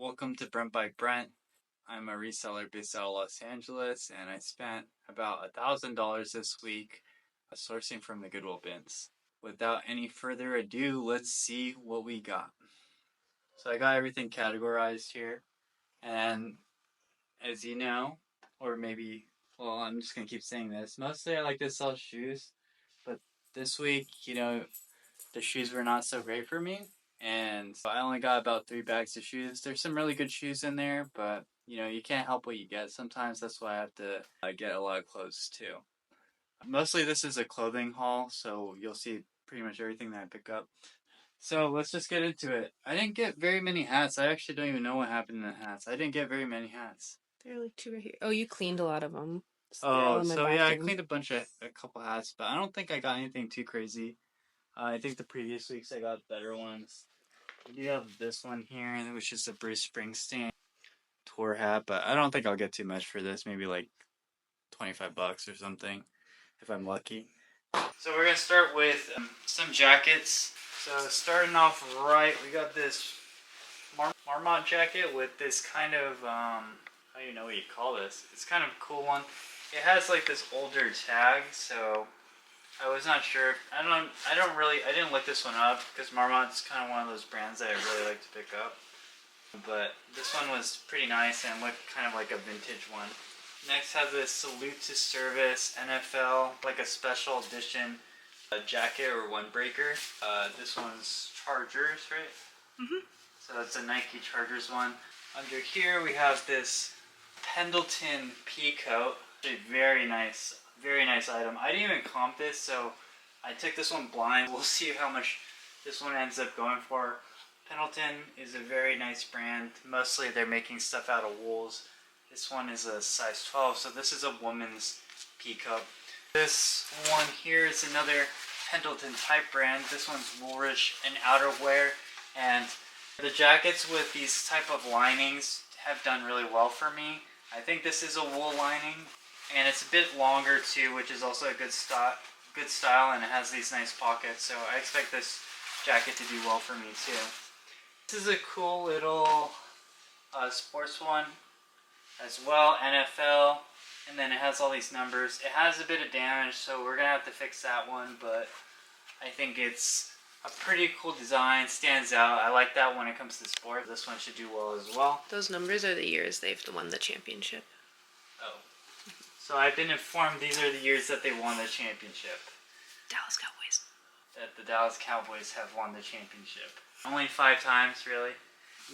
Welcome to Brent by Brent. I'm a reseller based out of Los Angeles, and I spent about $1,000 this week sourcing from the Goodwill bins. Without any further ado, let's see what we got. So I got everything categorized here, and as you know, or maybe, well, I'm just gonna keep saying this. Mostly I like to sell shoes, but this week, the shoes were not so great for me. And so I only got about 3 bags of shoes. There's some really good shoes in there, but you can't help what you get. Sometimes that's why I have to get a lot of clothes too. Mostly this is a clothing haul, so you'll see pretty much everything that I pick up. So let's just get into it. I didn't get very many hats. I actually don't even know what happened to the hats. I didn't get very many hats. There are like two right here. Oh, you cleaned a lot of them. So they're all Oh, in my so yeah, I bathroom. cleaned a couple hats, but I don't think I got anything too crazy. I think the previous weeks I got better ones. We do have this one here, which is a Bruce Springsteen tour hat, but I don't think I'll get too much for this. Maybe like $25 or something, if I'm lucky. So we're gonna start with some jackets. So starting off right, we got this Marmot jacket with this kind of I don't even know what you call this. It's kind of a cool one. It has like this older tag, so I was not sure. I didn't look this one up because Marmot's kind of one of those brands that I really like to pick up. But this one was pretty nice and looked kind of like a vintage one. Next has this Salute to Service NFL, like a special edition jacket or windbreaker. This one's Chargers, right? Mhm. So it's a Nike Chargers one. Under here we have this Pendleton pea coat. A very nice item. I didn't even comp this, so I took this one blind. We'll see how much this one ends up going for. Pendleton is a very nice brand. Mostly they're making stuff out of wools. This one is a size 12, so this is a woman's pea cup. This one here is another Pendleton type brand. This one's Woolrich and outerwear, and the jackets with these type of linings have done really well for me. I think this is a wool lining, and it's a bit longer too, which is also a good style, and it has these nice pockets, so I expect this jacket to do well for me too. This is a cool little sports one as well, NFL, and then it has all these numbers. It has a bit of damage, so we're gonna have to fix that one, but I think it's a pretty cool design, stands out. I like that when it comes to sport. This one should do well as well. Those numbers are the years they've won the championship. Oh. So I've been informed these are the years that they won the championship. Dallas Cowboys. That the Dallas Cowboys have won the championship. Only 5 times, really.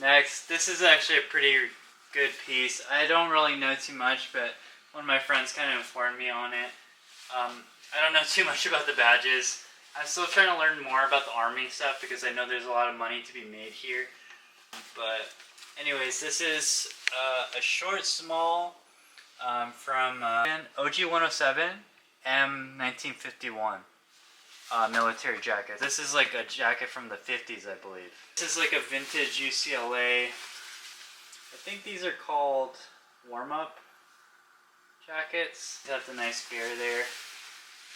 Next, this is actually a pretty good piece. I don't really know too much, but one of my friends kind of informed me on it. I don't know too much about the badges. I'm still trying to learn more about the Army stuff because I know there's a lot of money to be made here. But anyways, this is a short small from OG 107 M1951 military jacket. This is like a jacket from the 50s, I believe. This is like a vintage UCLA. I think these are called warm-up jackets. It has a nice bear there.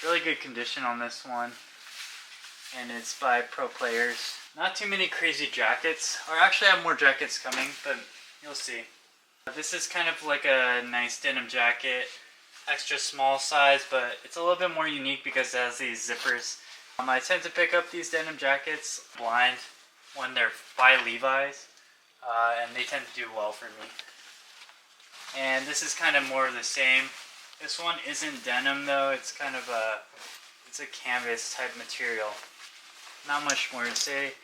Really good condition on this one. And it's by pro players. Not too many crazy jackets. Or actually I have more jackets coming, but you'll see. This is kind of like a nice denim jacket. Extra small size, but it's a little bit more unique because it has these zippers. I tend to pick up these denim jackets blind when they're by Levi's. And they tend to do well for me. And this is kind of more of the same. This one isn't denim though, it's kind of it's a canvas type material. Not much more to say.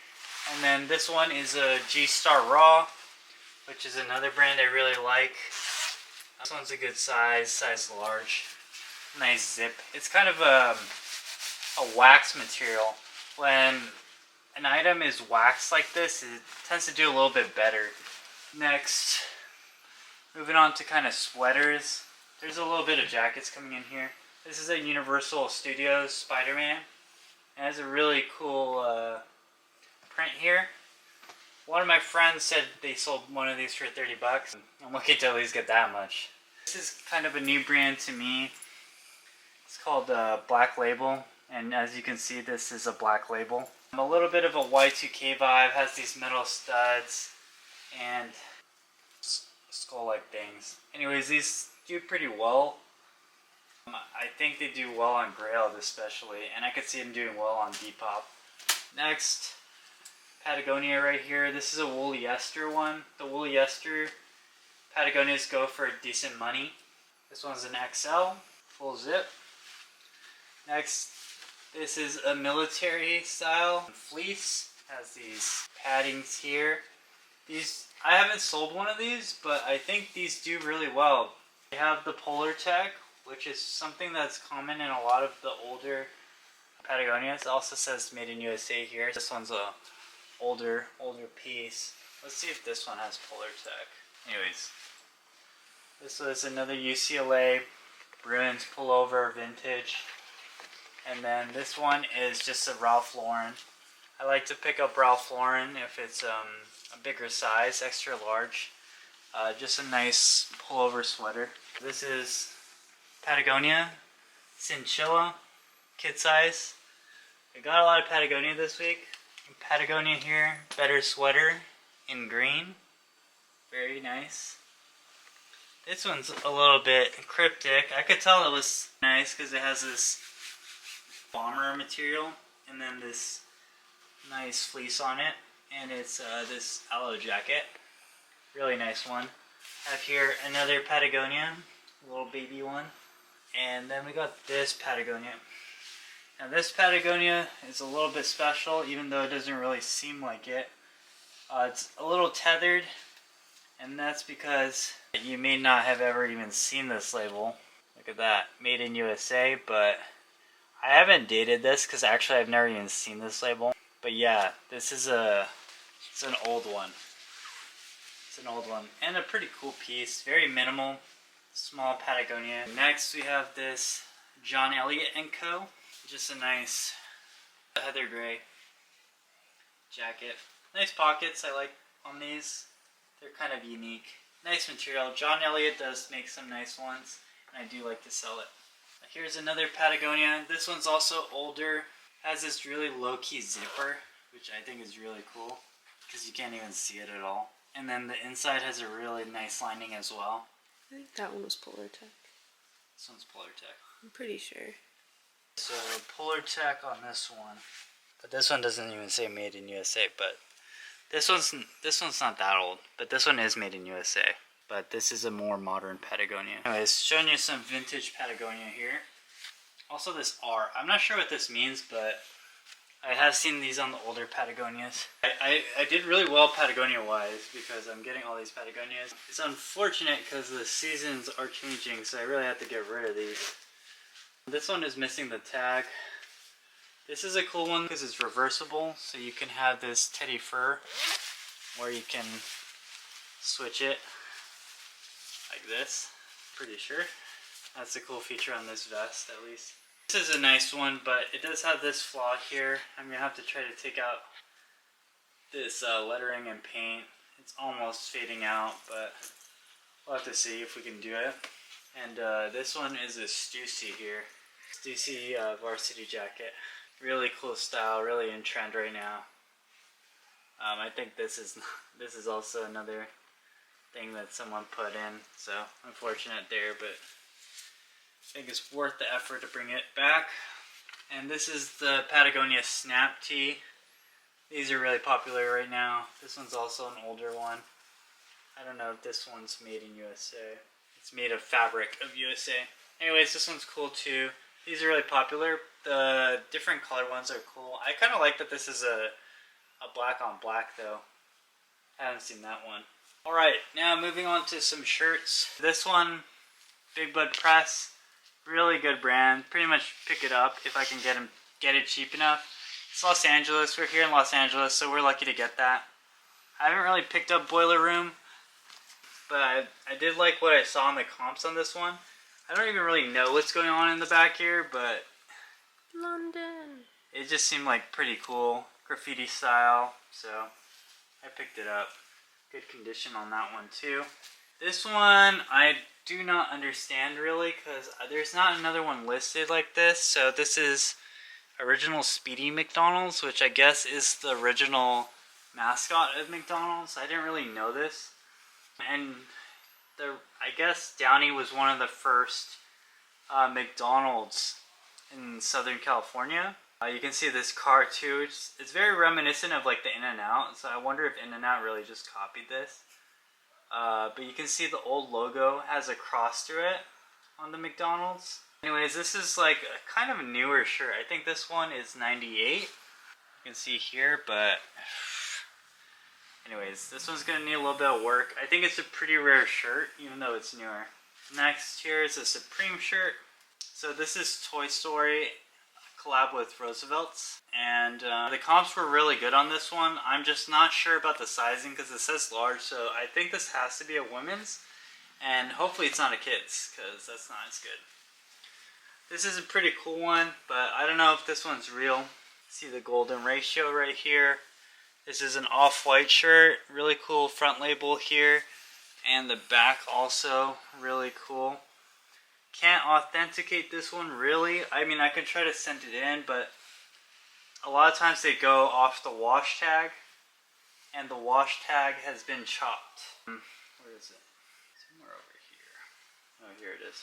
And then this one is a G-Star Raw, which is another brand I really like. This one's a good size large. Nice zip. It's kind of a wax material. When an item is waxed like this, it tends to do a little bit better. Next, moving on to kind of sweaters. There's a little bit of jackets coming in here. This is a Universal Studios Spider-Man. It has a really cool print here. One of my friends said they sold one of these for $30. I'm looking to at least get that much. This is kind of a new brand to me. It's called Black Label, and as you can see, this is a Black Label. A little bit of a Y2K vibe, has these metal studs, and skull-like things. Anyways, these do pretty well. I think they do well on Grailed especially, and I could see them doing well on Depop. Next, Patagonia right here. This is a woolly ester one. The woolly ester Patagonias go for decent money. This one's an XL, full zip. Next, this is a military style fleece. Has these paddings here. I haven't sold one of these, but I think these do really well. They have the Polar Tech, which is something that's common in a lot of the older Patagonias. It also says made in USA here. This one's a older piece. Let's see if this one has Polar Tech. Anyways, this was another UCLA Bruins pullover vintage. And then this one is just a Ralph Lauren. I like to pick up Ralph Lauren if it's a bigger size, extra large. Just a nice pullover sweater. This is Patagonia Cinchilla, kid size. I got a lot of Patagonia this week. Patagonia here, better sweater in green. Very nice. This one's a little bit cryptic. I could tell it was nice because it has this bomber material and then this nice fleece on it. And it's this aloe jacket. Really nice one. I have here another Patagonia, a little baby one. And then we got this Patagonia. Now this Patagonia is a little bit special, even though it doesn't really seem like it. It's a little tethered, and that's because you may not have ever even seen this label. Look at that, made in USA, but I haven't dated this because actually I've never even seen this label. But yeah, this is it's an old one. It's an old one, and a pretty cool piece, very minimal. Small Patagonia. Next we have this John Elliott & Co. Just a nice heather gray jacket. Nice pockets I like on these. They're kind of unique. Nice material. John Elliott does make some nice ones, and I do like to sell it. Here's another Patagonia. This one's also older. Has this really low-key zipper, which I think is really cool because you can't even see it at all. And then the inside has a really nice lining as well. I think that one was Polar Tech. This one's Polar Tech. I'm pretty sure. So Polar Tech on this one, but this one doesn't even say made in USA. But this one's not that old, but this one is made in USA. But this is a more modern Patagonia. Anyways, showing you some vintage Patagonia here. Also this R. I'm not sure what this means, but I have seen these on the older Patagonias. I did really well Patagonia-wise because I'm getting all these Patagonias. It's unfortunate because the seasons are changing, so I really have to get rid of these. This one is missing the tag. This is a cool one because it's reversible, so you can have this teddy fur where you can switch it like this. Pretty sure. That's a cool feature on this vest, at least. This is a nice one, but it does have this flaw here. I'm going to have to try to take out this lettering and paint. It's almost fading out, but we'll have to see if we can do it. And this one is a Stussy here. Stussy varsity jacket. Really cool style, really in trend right now. I think this is also another thing that someone put in, so unfortunate there, but I think it's worth the effort to bring it back. And this is the Patagonia Snap Tee. These are really popular right now. This one's also an older one. I don't know if this one's made in USA. It's made of fabric of USA. Anyways, this one's cool too. These are really popular. The different colored ones are cool. I kind of like that this is a black on black though. I haven't seen that one. Alright, now moving on to some shirts. This one, Big Bud Press. Really good brand. Pretty much pick it up if I can get it cheap enough. It's Los Angeles. We're here in Los Angeles, so we're lucky to get that. I haven't really picked up Boiler Room, but I did like what I saw in the comps on this one. I don't even really know what's going on in the back here, but London. It just seemed like pretty cool. Graffiti style, so I picked it up. Good condition on that one too. This one I do not understand really because there's not another one listed like this. So this is original Speedy McDonald's, which I guess is the original mascot of McDonald's. I didn't really know this. And I guess Downey was one of the first McDonald's in Southern California. You can see this car too. It's very reminiscent of like the In-N-Out, so I wonder if In-N-Out really just copied this. But you can see the old logo has a cross through it on the McDonald's. Anyways, this is like a kind of a newer shirt. I think this one is 98. You can see here, but anyways, this one's gonna need a little bit of work. I think it's a pretty rare shirt, even though it's newer. Next here is a Supreme shirt. So this is Toy Story collab with Roosevelt's, and the comps were really good on this one. I'm just not sure about the sizing because it says large, so I think this has to be a women's, and hopefully it's not a kid's because that's not as good. This is a pretty cool one, but I don't know if this one's real. See the golden ratio right here. This is an off-white shirt, really cool front label here, and the back also really cool. Can't authenticate this one really. I mean, I could try to send it in, but a lot of times they go off the wash tag, and the wash tag has been chopped. Where is it? Somewhere over here. Oh, here it is.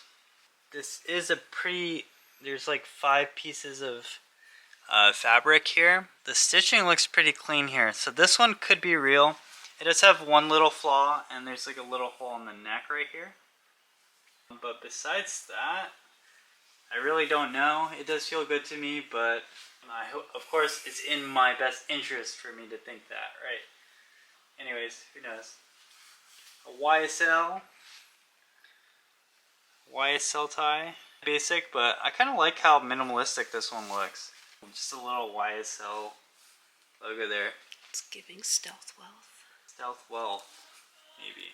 This is a pretty, there's like 5 pieces of fabric here. The stitching looks pretty clean here. So this one could be real. It does have one little flaw, and there's like a little hole in the neck right here. But besides that, I really don't know. It does feel good to me, but I hope, of course, it's in my best interest for me to think that, right? Anyways, who knows? A YSL tie. Basic, but I kind of like how minimalistic this one looks. Just a little YSL logo there. It's giving stealth wealth. Stealth wealth, maybe.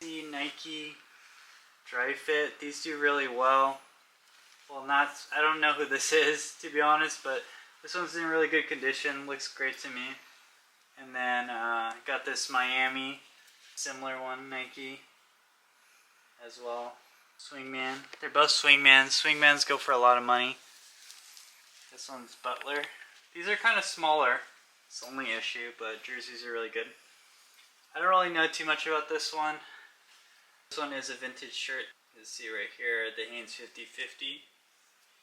See Nike Dry Fit. These do really well. Well, not. I don't know who this is, to be honest, but this one's in really good condition. Looks great to me. And then got this Miami, similar one, Nike, as well. Swingman. They're both Swingmans. Swingmans go for a lot of money. This one's Butler. These are kind of smaller. It's the only issue, but jerseys are really good. I don't really know too much about this one. This one is a vintage shirt. You can see right here, the Hanes 50/50.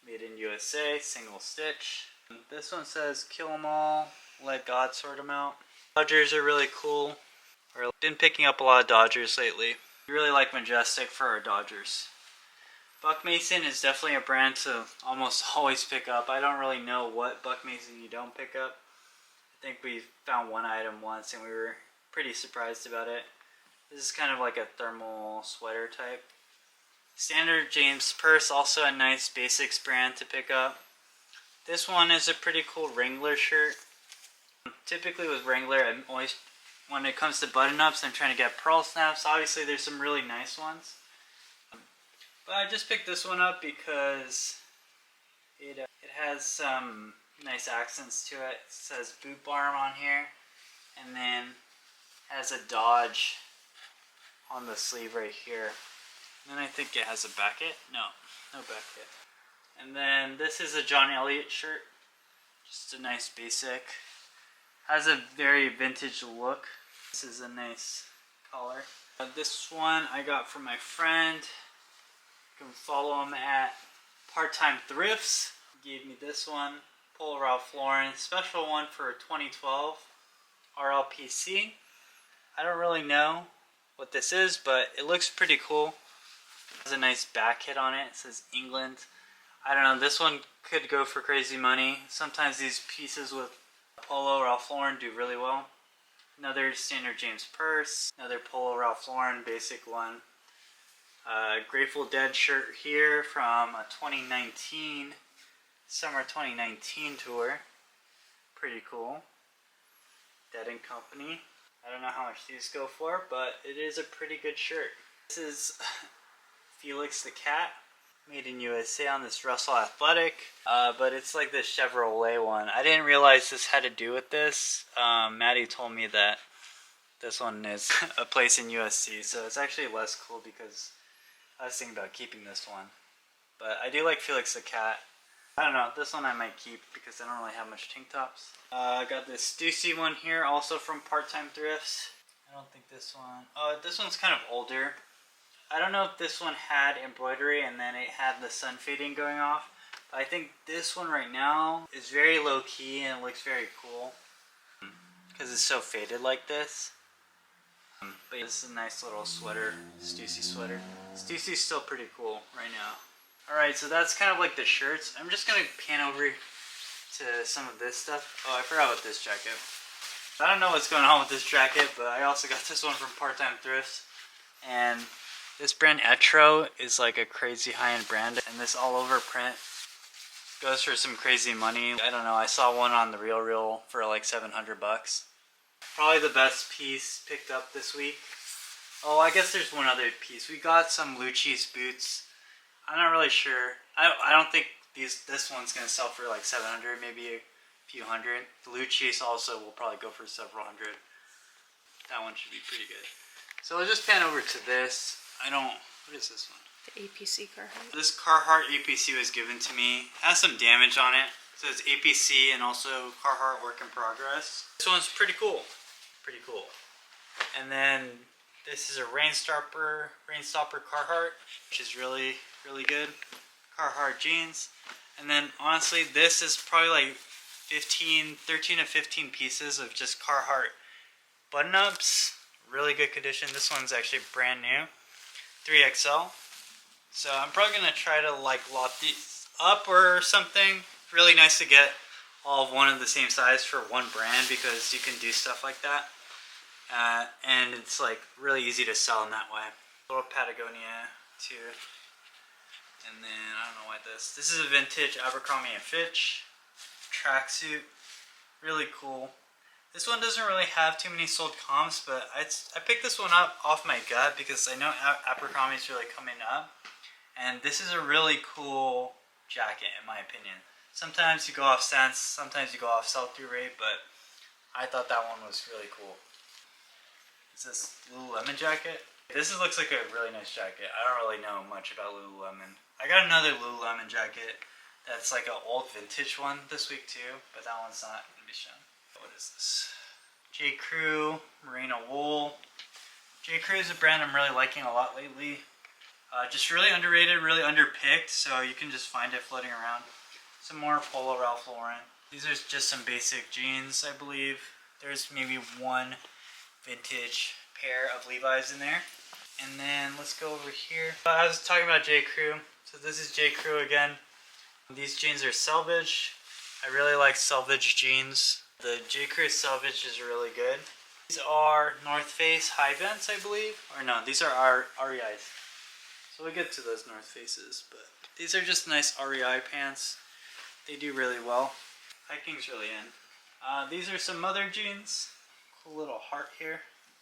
Made in USA, single stitch. This one says, kill 'em all, let God sort 'em out. Dodgers are really cool. I've been picking up a lot of Dodgers lately. We really like Majestic for our Dodgers. Buck Mason is definitely a brand to almost always pick up. I don't really know what Buck Mason you don't pick up. I think we found one item once and we were pretty surprised about it. This is kind of like a thermal sweater type. Standard James Purse, also a nice basics brand to pick up. This one is a pretty cool Wrangler shirt. Typically with Wrangler, I'm always, when it comes to button-ups, I'm trying to get pearl snaps. Obviously there's some really nice ones. But I just picked this one up because it has some nice accents to it. It says Boot Barn on here, and then has a Dodge on the sleeve right here. And then I think it has a backet. No backet. And then this is a John Elliott shirt. Just a nice basic. Has a very vintage look. This is a nice collar. This one I got from my friend. You can follow him at Part-Time Thrifts. He gave me this one. Polo Ralph Lauren. Special one for 2012. RLPC. I don't really know what this is, but it looks pretty cool. It has a nice back hit on it. It says England. I don't know, this one could go for crazy money. Sometimes these pieces with Polo Ralph Lauren do really well. Another Standard James Purse. Another Polo Ralph Lauren basic one. Grateful Dead shirt here from a 2019, summer 2019 tour. Pretty cool. Dead & Company. I don't know how much these go for, but it is a pretty good shirt. This is Felix the Cat, made in USA on this Russell Athletic, but it's like this Chevrolet one. I didn't realize this had to do with this. Maddie told me that this one is a place in USC, so it's actually less cool because I was thinking about keeping this one. But I do like Felix the Cat. I don't know, this one I might keep because I don't really have much tank tops. I got this Stussy one here, also from Part-Time Thrifts. I don't think this one... Oh, this one's kind of older. I don't know if this one had embroidery and then it had the sun fading going off. But I think this one right now is very low key and looks very cool. Because it's so faded like this. But this is a nice little sweater, Stussy sweater. Stussy's still pretty cool right now. Alright, so that's kind of like the shirts. I'm just going to pan over to some of this stuff. Oh, I forgot about this jacket. I don't know what's going on with this jacket, but I also got this one from Part-Time Thrifts. And this brand Etro is like a crazy high-end brand. And this all-over print goes for some crazy money. I don't know, I saw one on the RealReal for like $700. Probably the best piece picked up this week. Oh, I guess there's one other piece. We got some Lucci's boots. I'm not really sure. I don't think this one's gonna sell for like 700, maybe a few hundred. The Lucci's also will probably go for several hundred. That one should be pretty good. So I'll just pan over to this. What is this one? The APC Carhartt. This Carhartt APC was given to me. It has some damage on it. So it's APC and also Carhartt work in progress. This one's pretty cool. Pretty cool. And then this is a Rainstopper Carhartt, which is really, really good. Carhartt jeans. And then honestly, this is probably like 13 to 15 pieces of just Carhartt button-ups. Really good condition. This one's actually brand new. 3XL. So I'm probably going to try to like lot these up or something. Really nice to get all of one of the same size for one brand because you can do stuff like that. And it's like really easy to sell in that way. Little Patagonia too. And then I don't know why this is a vintage Abercrombie & Fitch tracksuit. Really cool. This one doesn't really have too many sold comps, but I picked this one up off my gut because I know Abercrombie's really coming up. And this is a really cool jacket in my opinion. Sometimes you go off cents, sometimes you go off sell-through rate, but I thought that one was really cool. Is this Lululemon jacket? This looks like a really nice jacket. I don't really know much about Lululemon. I got another Lululemon jacket that's like an old vintage one this week too, but that one's not going to be shown. What is this? J. Crew Merino Wool. J. Crew is a brand I'm really liking a lot lately. Just really underrated, really underpicked, so you can just find it floating around. Some more Polo Ralph Lauren. These are just some basic jeans, I believe. There's maybe one vintage pair of Levi's in there. And then let's go over here. I was talking about J. Crew. So this is J. Crew again. These jeans are selvage. I really like selvage jeans. The J. Crew selvage is really good. These are North Face high vents, I believe. Or no, these are REIs. So we'll get to those North Faces, but these are just nice REI pants. They do really well. Hiking's really in. These are some Mother jeans. Cool little heart here.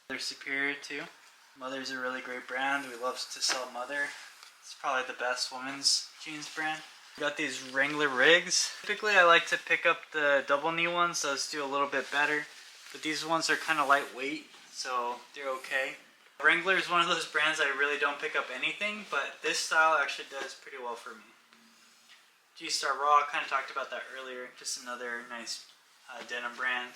They're superior too. Mother's a really great brand. We love to sell Mother. It's probably the best women's jeans brand. We got these Wrangler rigs. Typically I like to pick up the double knee ones. Those do a little bit better. But these ones are kind of lightweight, so they're okay. Wrangler is one of those brands I really don't pick up anything, but this style actually does pretty well for me. G-Star Raw, kind of talked about that earlier. Just another nice denim brand.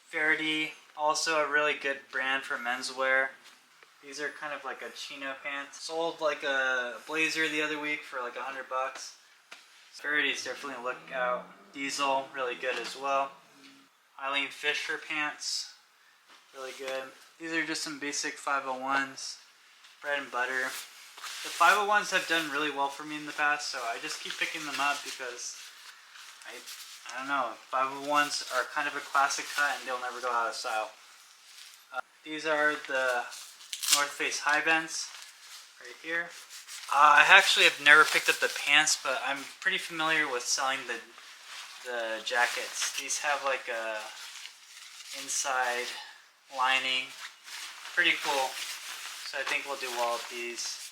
Faraday, also a really good brand for menswear. These are kind of like a chino pants. Sold like a blazer the other week for like $100. Faraday's definitely a lookout. Diesel, really good as well. Eileen Fisher pants, really good. These are just some basic 501s, bread and butter. The 501s have done really well for me in the past, so I just keep picking them up because I don't know, 501s are kind of a classic cut and they'll never go out of style. These are the North Face high vents right here. I actually have never picked up the pants, but I'm pretty familiar with selling the jackets. These have like a inside lining. Pretty cool. So I think we'll do well with these.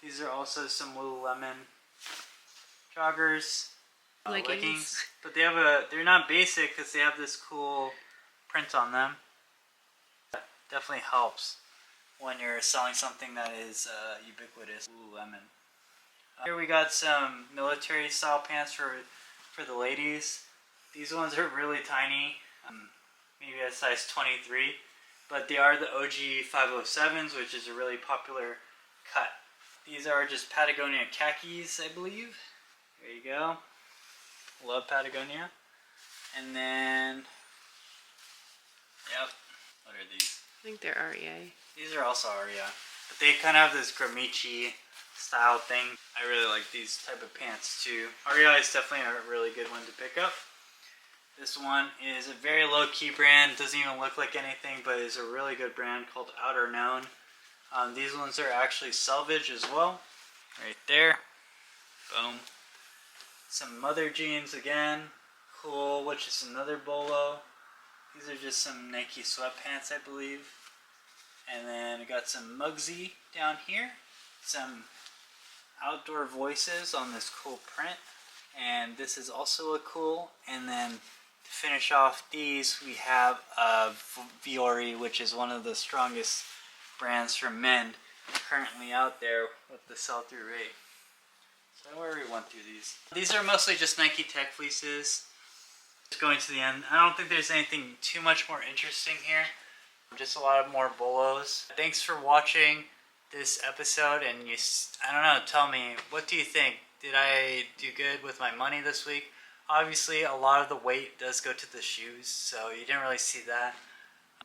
These are also some Lululemon joggers, leggings, but they're not basic because they have this cool print on them. That definitely helps when you're selling something that is ubiquitous. Lululemon. Here we got some military style pants for the ladies. These ones are really tiny, maybe a size 23, but they are the OG 507s, which is a really popular cut. These are just Patagonia khakis, I believe. There you go. Love Patagonia. And then, yep. What are these? I think they're REA. These are also REI. But they kind of have this Gramici style thing. I really like these type of pants too. REI is definitely a really good one to pick up. This one is a very low-key brand. Doesn't even look like anything, but it's a really good brand called Outer Known. These ones are actually selvage as well. Right there. Boom. Some mother jeans again. Cool, which is another bolo. These are just some Nike sweatpants, I believe. And then I got some Mugsy down here. Some Outdoor Voices on this cool print. And this is also a cool. And then to finish off these, we have Viore, which is one of the strongest brands for men currently out there with the sell-through rate. So I already went through these. These are mostly just Nike Tech fleeces. Just going to the end, I don't think there's anything too much more interesting here. Just a lot of more bolos. Thanks for watching this episode, and I don't know, tell me, what do you think? Did I do good with my money this week? Obviously, a lot of the weight does go to the shoes, so you didn't really see that.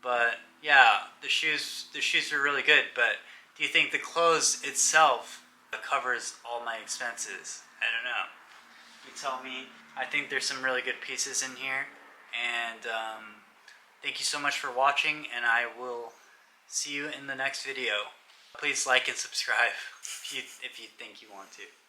But yeah, the shoes were really good, but do you think the clothes itself covers all my expenses? I don't know. You tell me. I think there's some really good pieces in here, and thank you so much for watching, and I will see you in the next video. Please like and subscribe if you think you want to.